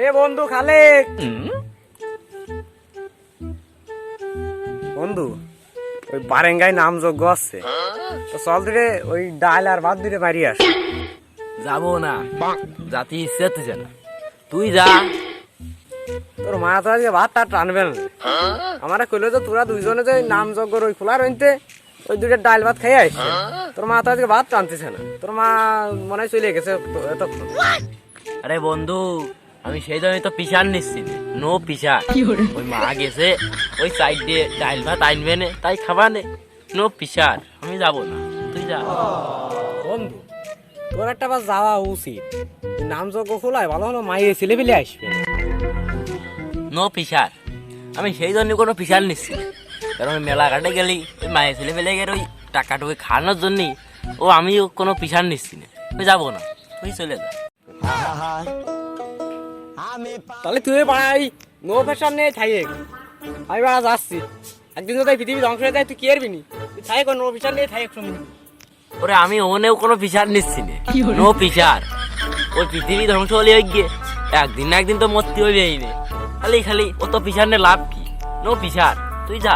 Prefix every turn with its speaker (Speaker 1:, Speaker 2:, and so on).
Speaker 1: এ বন্ধু খালেক, বন্ধু ওই বারেঙ্গায় নাম যোগ্য আছে তো চল দিলে ওই ডাল আর ভাত দিলে মারি আস।
Speaker 2: যাবো না, জাতি ইচ্ছে হচ্ছে না, তুই যা।
Speaker 1: তোর মা তো আজকে ভাত টাত টানবে না। আমারে কইলো যে তোরা দুইজনে যে নাম যজ্ঞ ওই খোলা রইতে ওই দুইটা ডাল ভাত খাই আসছে। তোর মা তো আজকে ভাত টানতেছে না, তোর মা মনে হয় চলে গেছে এতক্ষণ।
Speaker 2: আরে বন্ধু, আমি সেই জন্যই তো পিসার নিচ্ছি, নো পিসার। ওই মা গেছে ওই সাইড দিয়ে ডাল ভাত আনবে নে, তাই খাবা নে, নো পিসার। আমি যাবো না, তুই যা।
Speaker 1: বন্ধু তোর একটা বার যাওয়া উচিত, নাম যজ্ঞ খোলায় ভালো হলো মাইয়ে ছেলে পেলে আসবে।
Speaker 2: নো পিসার, আমি সেই জন্য কোনো পিসার নিচ্ছি না। কারণ ওই মেলা ঘাটে গেলি ওই মায়ের ছেলে পেলে গেলে ওই টাকাটুকু খাওয়ানোর জন্যই আমিও কোনো পিসার নিচ্ছি না। আমি যাবো না, তুই চলে যা।
Speaker 1: তাহলে তুই পাড়াই নো ফ্যাশন নেই থাইয়ে, আমি বাড়া যাচ্ছি। একদিন তো তাই পৃথিবী ধ্বংস হয়ে যায়, তুই কি করবি নি? তুই থাই নো ফ্যাশন নেই থাই একসঙ্গে।
Speaker 2: ওরে আমি ওনেও কোনো পিসার নিচ্ছি না, নো পিসার। ওই পৃথিবী ধ্বংস হলে ওই গিয়ে একদিন না একদিন তো মরতে হইবেই নে। খালি খালি ও তো পিসার নে লাভ কি? নো পিসার, তুই যা।